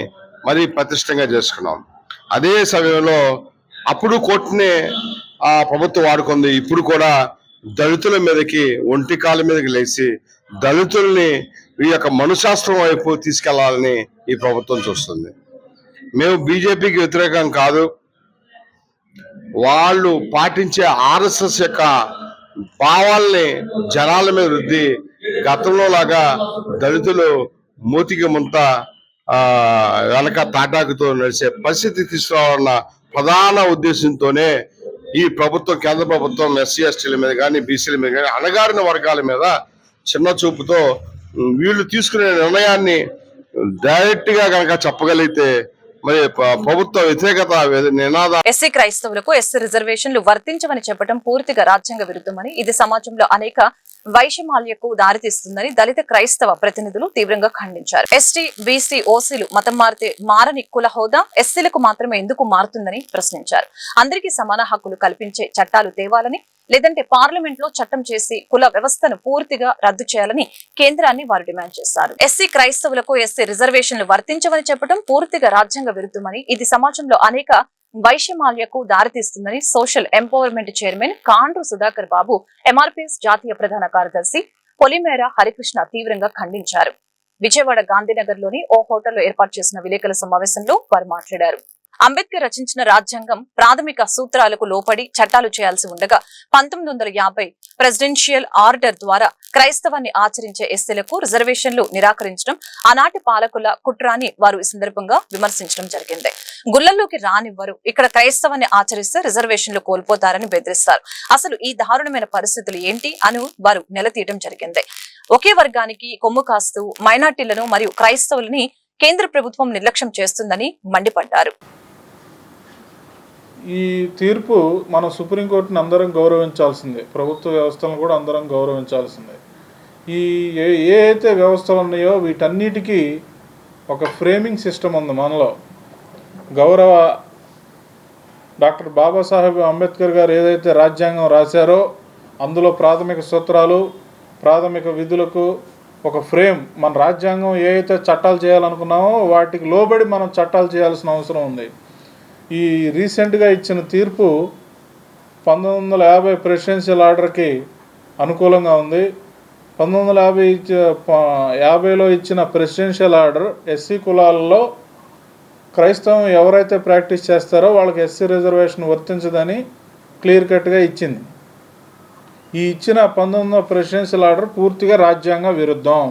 Speaker 12: మరీ పటిష్టంగా చేసుకున్నాం. అదే సమయంలో అప్పుడు కోర్టునే ఆ ప్రభుత్వం వాడుకుంది. ఇప్పుడు కూడా దళితుల మీదకి, ఒంటి కాళ్ళ మీదకి లేచి దళితుల్ని ఈ యొక్క మనుశాస్త్రం వైపు తీసుకెళ్లాలని ఈ ప్రభుత్వం చూస్తుంది. మేము బీజేపీకి వ్యతిరేకం కాదు, వాళ్ళు పాటించే ఆర్ఎస్ఎస్ యొక్క భావాల్ని జనాల మీద రుద్ది గతంలో లాగా దళితులు మూతికి ముంత వెనక తాటాకుతో నడిచే పరిస్థితి తీసుకురావాలన్న ప్రధాన ఉద్దేశంతోనే ఈ ప్రభుత్వం, కేంద్ర ప్రభుత్వం ఎస్సీ ఎస్టీల మీద కానీ, బీసీల మీద కానీ, అణగారిన వర్గాల మీద చిన్న చూపుతో వీళ్ళు తీసుకునే నిర్ణయాన్ని డైరెక్ట్ గా కనుక చెప్పగలిగితే మరి ప్రభుత్వ వ్యతిరేకత నినాద
Speaker 1: ఎస్సీ క్రైస్తవులకు ఎస్సీ రిజర్వేషన్లు వర్తించమని చెప్పడం పూర్తిగా రాజ్యాంగ విరుద్ధమని, ఇది సమాజంలో అనేక వైషమ్యాలకు దారితీస్తుందని దళిత క్రైస్తవ ప్రతినిధులు తీవ్రంగా ఖండించారు. ఎస్టీ బీసీ ఓసీలు మతం మారితే మారని కుల హోదా ఎస్సీలకు మాత్రమే ఎందుకు మారుతుందని ప్రశ్నించారు. అందరికీ సమాన హక్కులు కల్పించే చట్టాలు తేవాలని, లేదంటే పార్లమెంట్ లో చట్టం చేసి కుల వ్యవస్థను పూర్తిగా రద్దు చేయాలని కేంద్రాన్ని వారు డిమాండ్ చేశారు. ఎస్సీ క్రైస్తవులకు ఎస్సీ రిజర్వేషన్లు వర్తించమని చెప్పడం పూర్తిగా రాజ్యాంగ విరుద్ధమని, ఇది సమాజంలో అనేక వైషమ్యాలకు దారితీస్తుందని social empowerment chairman Kandru Sudhakar Babu, MRPS జాతీయ ప్రధాన కార్యదర్శి పొలిమేర హరికృష్ణ తీవ్రంగా ఖండించారు. విజయవాడ గాంధీనగర్ లోని ఓ హోటల్లో ఏర్పాటు చేసిన విలేకరుల సమావేశంలో వారు మాట్లాడారు. అంబేద్కర్ రచించిన రాజ్యాంగం ప్రాథమిక సూత్రాలకు లోపడి చట్టాలు చేయాల్సి ఉండగా 1950 ప్రెసిడెన్షియల్ ఆర్డర్ ద్వారా క్రైస్తవాన్ని ఆచరించే ఎస్సీలకు రిజర్వేషన్లు నిరాకరించడం ఆనాటి పాలకుల కుట్ర అని వారు ఈ సందర్భంగా విమర్శించడం జరిగింది. గుళ్లల్లోకి రానివ్వరు, ఇక్కడ క్రైస్తవాన్ని ఆచరిస్తే రిజర్వేషన్లు కోల్పోతారని బెదిరిస్తారు. అసలు ఈ దారుణమైన పరిస్థితులు ఏంటి అని వారు నిలదీయడం జరిగింది. ఒకే వర్గానికి కొమ్ము కాస్తూ మైనార్టీలను మరియు క్రైస్తవులని కేంద్ర ప్రభుత్వం నిర్లక్ష్యం చేస్తుందని మండిపడ్డారు.
Speaker 13: ఈ తీర్పు మనం సుప్రీంకోర్టుని అందరం గౌరవించాల్సిందే, ప్రభుత్వ వ్యవస్థలను కూడా అందరం గౌరవించాల్సిందే. ఈ ఏ అయితే వ్యవస్థలు ఉన్నాయో వీటన్నిటికీ ఒక ఫ్రేమింగ్ సిస్టమ్ ఉంది మనలో. గౌరవ డాక్టర్ బాబాసాహెబ్ అంబేద్కర్ గారు ఏదైతే రాజ్యాంగం రాశారో అందులో ప్రాథమిక సూత్రాలు, ప్రాథమిక విధులకు ఒక ఫ్రేమ్, మన రాజ్యాంగం ఏ అయితే చట్టాలు చేయాలనుకున్నామో వాటికి లోబడి మనం చట్టాలు చేయాల్సిన అవసరం ఉంది. ఈ రీసెంట్గా ఇచ్చిన తీర్పు 1950 ప్రెసిడెన్షియల్ ఆర్డర్కి అనుకూలంగా ఉంది. 1950లో ఇచ్చిన ప్రెసిడెన్షియల్ ఆర్డర్ ఎస్సీ కులాలలో క్రైస్తవం ఎవరైతే ప్రాక్టీస్ చేస్తారో వాళ్ళకి ఎస్సీ రిజర్వేషన్ వర్తించదని క్లియర్ కట్గా ఇచ్చింది. ఈ ఇచ్చిన 19వ ప్రెసిడెన్షియల్ ఆర్డర్ పూర్తిగా రాజ్యాంగ విరుద్ధం.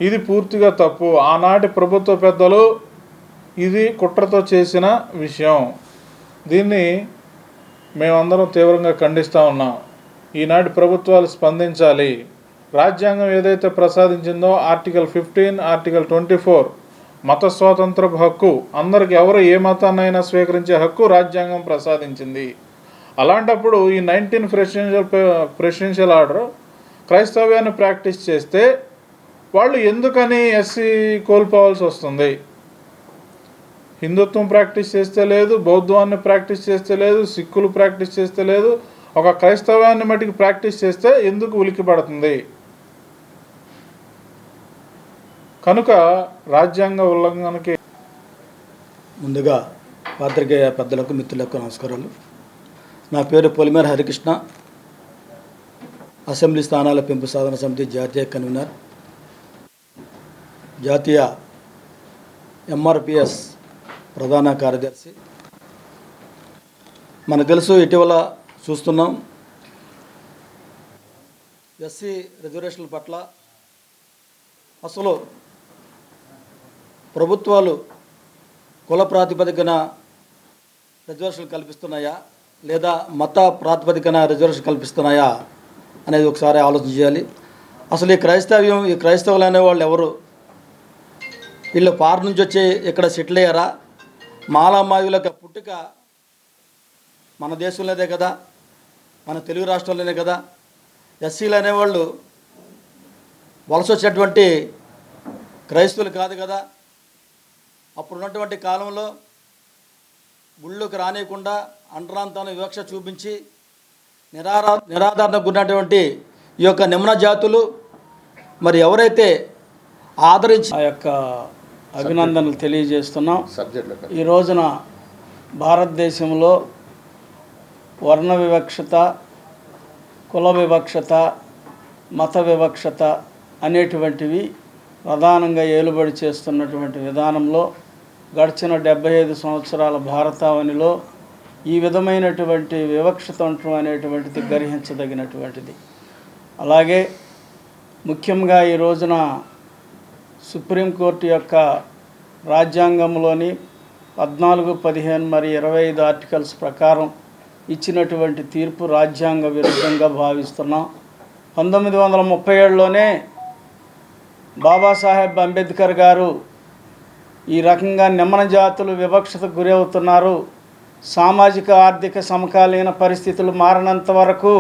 Speaker 13: ఇది పూర్తిగా తప్పు. ఆనాటి ప్రభుత్వ పెద్దలు ఇది కుట్రతో చేసిన విషయం. దీన్ని మేమందరం తీవ్రంగా ఖండిస్తూ ఉన్నాం. ఈనాటి ప్రభుత్వాలు స్పందించాలి. రాజ్యాంగం ఏదైతే ప్రసాదించిందో ఆర్టికల్ 15, ఆర్టికల్ 24 మత స్వాతంత్రపు హక్కు, అందరికి ఎవరు ఏ మతాన్నైనా స్వీకరించే హక్కు రాజ్యాంగం ప్రసాదించింది. అలాంటప్పుడు ఈ 19 ప్రెసిడెన్షియల్ ఆర్డర్ క్రైస్తవ్యాన్ని ప్రాక్టీస్ చేస్తే వాళ్ళు ఎందుకని ఎస్సీ కోల్పోవాల్సి వస్తుంది? హిందుత్వం ప్రాక్టీస్ చేస్తే లేదు, బౌద్ధాన్ని ప్రాక్టీస్ చేస్తే లేదు, సిక్కులు ప్రాక్టీస్ చేస్తే లేదు, ఒక క్రైస్తవాన్ని మటుకు ప్రాక్టీస్ చేస్తే ఎందుకు ఉలికి పడుతుంది? కనుక రాజ్యాంగ ఉల్లంఘనకి
Speaker 6: ముందుగా పాత్రికేయ పెద్దలకు మిత్రులకు నమస్కారాలు. నా పేరు పొలిమేర హరికృష్ణ, అసెంబ్లీ స్థానాల పెంపు సాధన సమితి జాతీయ కన్వీనర్, జాతీయ ఎంఆర్పిఎస్ ప్రధాన కార్యదర్శి. మనకు తెలుసు, ఇటీవల చూస్తున్నాం ఎస్సీ రిజర్వేషన్ల పట్ల అసలు ప్రభుత్వాలు కుల ప్రాతిపదికన రిజర్వేషన్లు కల్పిస్తున్నాయా లేదా మత ప్రాతిపదికన రిజర్వేషన్ కల్పిస్తున్నాయా అనేది ఒకసారి ఆలోచన చేయాలి. అసలు ఈ క్రైస్తవులు అనేవాళ్ళు ఎవరు? వీళ్ళు పార్ నుంచి వచ్చి ఇక్కడ సెటిల్ అయ్యారా? మాలామాయులకు పుట్టుక మన దేశంలోనే కదా, మన తెలుగు రాష్ట్రాల్లోనే కదా. ఎస్సీలు అనేవాళ్ళు వలస వచ్చేటువంటి క్రైస్తవులు కాదు కదా. అప్పుడున్నటువంటి కాలంలో గుళ్ళోకి రానియకుండా అంటరాంతాన్ని వివక్ష చూపించి నిరాధారణకు ఉన్నటువంటి ఈ యొక్క నిమ్న జాతులు మరి ఎవరైతే ఆదరించి ఆ యొక్క అభినందనలు తెలియజేస్తున్నాం. ఈ రోజున భారతదేశంలో వర్ణ వివక్షత, కుల వివక్షత, మత వివక్షత అనేటువంటివి ప్రధానంగా ఏలుబడి చేస్తున్నటువంటి విధానంలో గడిచిన 75 సంవత్సరాల భారతావనిలో ఈ విధమైనటువంటి వివక్షత ఉండటం అనేటువంటిది గ్రహించదగినటువంటిది. అలాగే ముఖ్యంగా ఈ రోజున సుప్రీంకోర్టు యొక్క రాజ్యాంగంలోని 14, 15 మరియు 25 ఆర్టికల్స్ ప్రకారం ఇచ్చినటువంటి తీర్పు రాజ్యాంగ విరుద్ధంగా భావిస్తున్నాం. 1937లోనే బాబాసాహెబ్ అంబేద్కర్ గారు ఈ రకంగా నిమ్న జాతులు వివక్షతకు గురి అవుతున్నారు, సామాజిక ఆర్థిక సమకాలీన పరిస్థితులు మారినంత వరకు,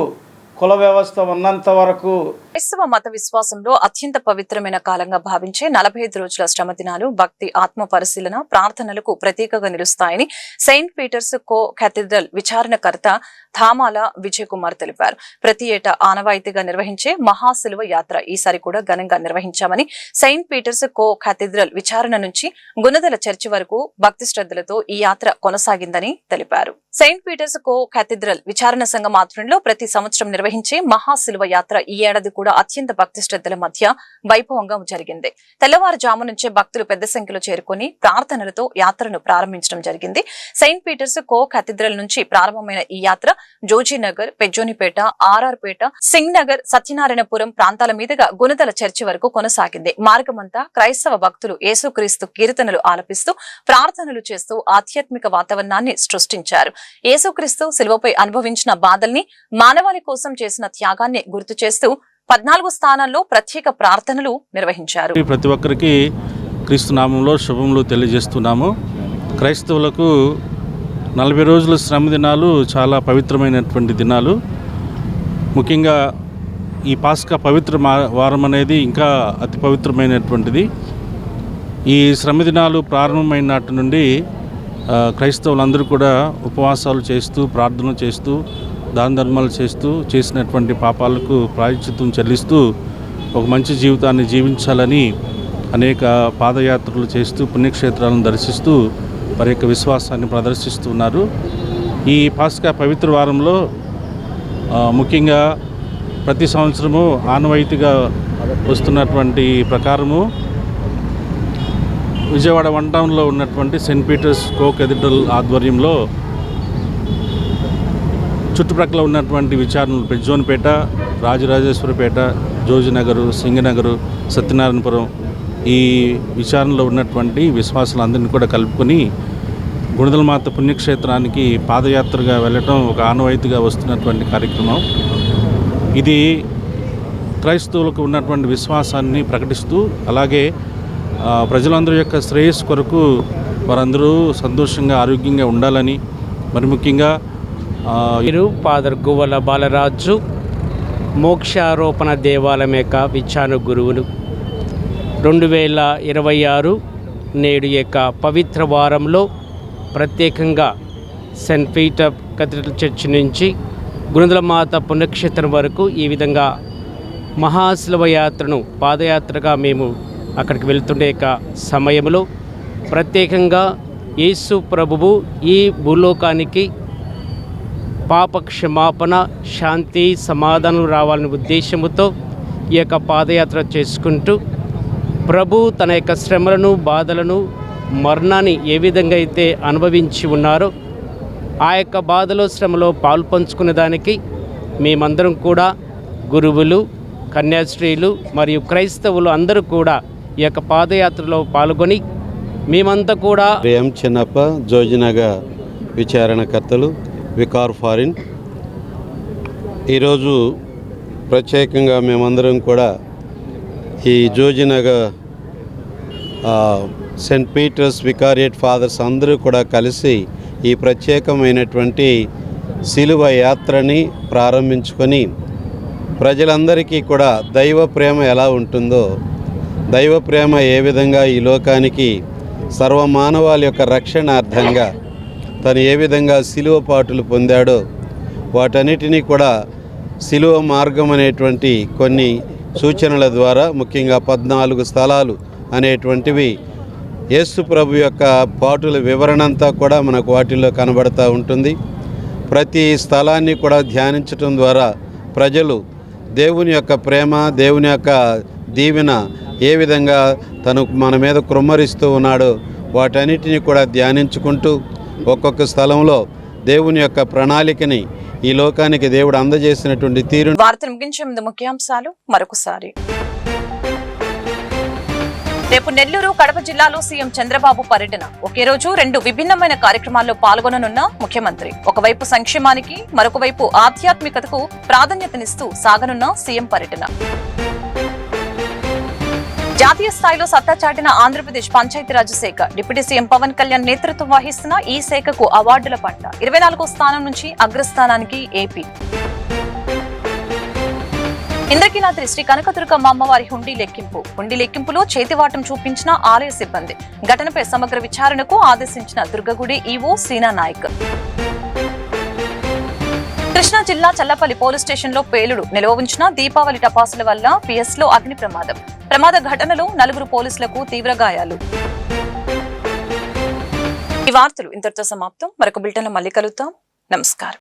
Speaker 6: కుల వ్యవస్థ ఉన్నంత వరకు
Speaker 1: క్రైస్తవ మత విశ్వాసంలో అత్యంత పవిత్రమైన కాలంగా భావించే 45 రోజుల శ్రమ దినాలు భక్తి, ఆత్మ పరిశీలన, ప్రార్థనలకు ప్రతీకగా నిలుస్తాయని సెయింట్ పీటర్స్ కో కేథడ్రల్ విచారణకర్త ధామాల విజయ్ కుమార్ తెలిపారు. ప్రతి ఏటా ఆనవాయితీగా నిర్వహించే మహాశిలువ యాత్ర ఈసారి కూడా ఘనంగా నిర్వహించామని, సెయింట్ పీటర్స్ కో కేథడ్రల్ విచారణ నుంచి గుణదల చర్చి వరకు భక్తి శ్రద్ధలతో ఈ యాత్ర కొనసాగిందని తెలిపారు. సెయింట్ పీటర్స్ కో కేథడ్రల్ విచారణ సంఘం ఆధ్వర్యంలో ప్రతి సంవత్సరం నిర్వహించే మహాశిలువ యాత్ర ఈ ఏడాది కూడా కూడా అత్యంత భక్తి శ్రద్ధల మధ్య వైభవంగా జరిగింది. తెల్లవారుజాము నుంచే భక్తులు పెద్ద సంఖ్యలో చేరుకుని ప్రార్థనలతో యాత్రను ప్రారంభించడం జరిగింది. సెయింట్ పీటర్స్ కో కేథడ్రల్ నుంచి ప్రారంభమైన ఈ యాత్ర జోజీనగర్, పెజ్జోనిపేట, ఆర్ఆర్పేట, సింగ్ నగర్, సత్యనారాయణపురం ప్రాంతాల మీదుగా గుణదల చర్చి వరకు కొనసాగింది. మార్గమంతా క్రైస్తవ భక్తులు యేసుక్రీస్తు కీర్తనలు ఆలపిస్తూ ప్రార్థనలు చేస్తూ ఆధ్యాత్మిక వాతావరణాన్ని సృష్టించారు. యేసుక్రీస్తు శిలువపై అనుభవించిన బాధల్ని, మానవాళి కోసం చేసిన త్యాగాన్ని గుర్తు చేస్తూ 14 స్థానాల్లో ప్రత్యేక ప్రార్థనలు నిర్వహించారు.
Speaker 2: ప్రతి ఒక్కరికి క్రీస్తు నామంలో శుభములు తెలియజేస్తున్నాము. క్రైస్తవులకు 40 రోజుల శ్రమ దినాలు చాలా పవిత్రమైనటువంటి దినాలు. ముఖ్యంగా ఈ పాస్కా పవిత్ర వారం అనేది ఇంకా అతి పవిత్రమైనటువంటిది. ఈ శ్రమ దినాలు ప్రారంభమైన నాటి నుండి క్రైస్తవులందరూ కూడా ఉపవాసాలు చేస్తూ, ప్రార్థనలు చేస్తూ, దాన ధర్మాలు చేస్తూ, చేసినటువంటి పాపాలకు ప్రాయశ్చిత్తం చెల్లిస్తూ ఒక మంచి జీవితాన్ని జీవించాలని అనేక పాదయాత్రలు చేస్తూ పుణ్యక్షేత్రాలను దర్శిస్తూ వారి యొక్క విశ్వాసాన్ని ప్రదర్శిస్తున్నారు. ఈ పాస్కా పవిత్ర వారంలో ముఖ్యంగా ప్రతి సంవత్సరము ఆనవాయితీగా వస్తున్నటువంటి ప్రకారము విజయవాడ 1 టౌన్లో ఉన్నటువంటి సెయింట్ పీటర్స్ కో కేథడ్రల్ ఆధ్వర్యంలో చుట్టుప్రక్కల ఉన్నటువంటి విచారణలు పెజ్జోనిపేట, రాజరాజేశ్వరపేట, జోజినగరు, సింగనగరు, సత్యనారాయణపురం ఈ విచారణలో ఉన్నటువంటి విశ్వాసులందరినీ కూడా కలుపుకొని గుణదలమాత పుణ్యక్షేత్రానికి పాదయాత్రగా వెళ్ళటం ఒక ఆనవాయితీగా వస్తున్నటువంటి కార్యక్రమం. ఇది క్రైస్తవులకు ఉన్నటువంటి విశ్వాసాన్ని ప్రకటిస్తూ, అలాగే ప్రజలందరి యొక్క శ్రేయస్సు కొరకు వారందరూ సంతోషంగా, ఆరోగ్యంగా ఉండాలని, మరి ముఖ్యంగా
Speaker 14: ఫాదర్ గువ్వల బాలరాజు, మోక్షారోపణ దేవాలయం యొక్క విచారణ గురువులు. 2026 నేడు యొక్క పవిత్ర వారంలో ప్రత్యేకంగా సెయింట్ పీటర్ కేథడ్రల్ చర్చ్ నుంచి గుణదలమాత పుణ్యక్షేత్రం వరకు ఈ విధంగా మహాశిలవ యాత్రను పాదయాత్రగా మేము అక్కడికి వెళ్తుండే సమయంలో ప్రత్యేకంగా యేసు ప్రభువు ఈ భూలోకానికి పాప క్షమాపణ, శాంతి, సమాధానం రావాలనే ఉద్దేశంతో ఈ యొక్క పాదయాత్ర చేసుకుంటూ ప్రభు తన యొక్క శ్రమలను, బాధలను, మరణాన్ని ఏ విధంగా అయితే అనుభవించి ఉన్నారో ఆ యొక్క బాధలో, శ్రమలో పాల్పంచుకునే దానికి మేమందరం కూడా గురువులు, కన్యాశ్రీలు మరియు క్రైస్తవులు అందరూ కూడా ఈ యొక్క పాదయాత్రలో పాల్గొని మేమంతా కూడా
Speaker 15: చిన్నప్ప, జోజినగర్ విచారణకర్తలు, వికార్ ఫారిన్. ఈరోజు ప్రత్యేకంగా మేమందరం కూడా ఈ జోజినగర్ సెయింట్ పీటర్స్ వికారియట్ ఫాదర్స్ అందరూ కూడా కలిసి ఈ ప్రత్యేకమైనటువంటి శిలువ యాత్రని ప్రారంభించుకొని ప్రజలందరికీ కూడా దైవ ప్రేమ ఎలా ఉంటుందో, దైవ ప్రేమ ఏ విధంగా ఈ లోకానికి సర్వమానవాళి యొక్క రక్షణార్థంగా తను ఏ విధంగా శిలువ పాటులు పొందాడో వాటన్నిటినీ కూడా శిలువ మార్గం అనేటువంటి కొన్ని సూచనల ద్వారా, ముఖ్యంగా 14 స్థలాలు అనేటువంటివి యేసు ప్రభు యొక్క పాటుల వివరణ అంతా కూడా మనకు వాటిల్లో కనబడుతూ ఉంటుంది. ప్రతి స్థలాన్ని కూడా ధ్యానించటం ద్వారా ప్రజలు దేవుని యొక్క ప్రేమ, దేవుని యొక్క దీవెన ఏ విధంగా తను మన మీద కృమ్మరిస్తూ ఉన్నాడో వాటన్నిటిని కూడా ధ్యానించుకుంటూ ఒక్కొక్క స్థలంలో దేవుని యొక్క ప్రణాళికని ఈ లోకానికి దేవుడు అందజేసినటువంటి తీరు.
Speaker 1: వార్తలు ముగించే ముందు ముఖ్యాంశాలు మరొకసారి. రేపు నెల్లూరు, కడప జిల్లాలో సీఎం చంద్రబాబు పర్యటన. ఒకే రోజు 2 విభిన్నమైన కార్యక్రమాల్లో పాల్గొననున్న ముఖ్యమంత్రి. ఒకవైపు సంక్షేమానికి, మరొక వైపు ఆధ్యాత్మికతకు ప్రాధాన్యతనిస్తూ సాగనున్న సీఎం పర్యటన. జాతీయ స్థాయిలో సత్తా చాటిన ఆంధ్రప్రదేశ్ పంచాయతీరాజ్ శాఖ. డిప్యూటీ సీఎం పవన్ కళ్యాణ్ నేతృత్వం వహిస్తున్న ఈ శాఖకు అవార్డుల పంట. 24వ స్థానం నుంచి అగ్రస్థానానికి ఏపీ. ఇంద్రకీలాద్రి శ్రీ కనకదుర్గమ్మ అమ్మవారి హుండీ లెక్కింపు. హుండీ లెక్కింపులో చేతివాటం చూపించిన ఆలయ సిబ్బంది. ఘటనపై సమగ్ర విచారణకు ఆదేశించిన దుర్గగుడి ఈవో సీనా నాయక్. కృష్ణా జిల్లా చల్లపల్లి పోలీస్ స్టేషన్ లో పేలుడు. నిల్వ ఉంచిన దీపావళి టపాసుల వల్ల పిఎస్ లో అగ్ని ప్రమాదం. ప్రమాద ఘటనలో 4 పోలీసులకు తీవ్ర గాయాలు. ఈ వార్తలు ఇంతటితో సమాప్తం. మరొక బులెటిన్లో మళ్ళీ కలుద్దాం. నమస్కారం.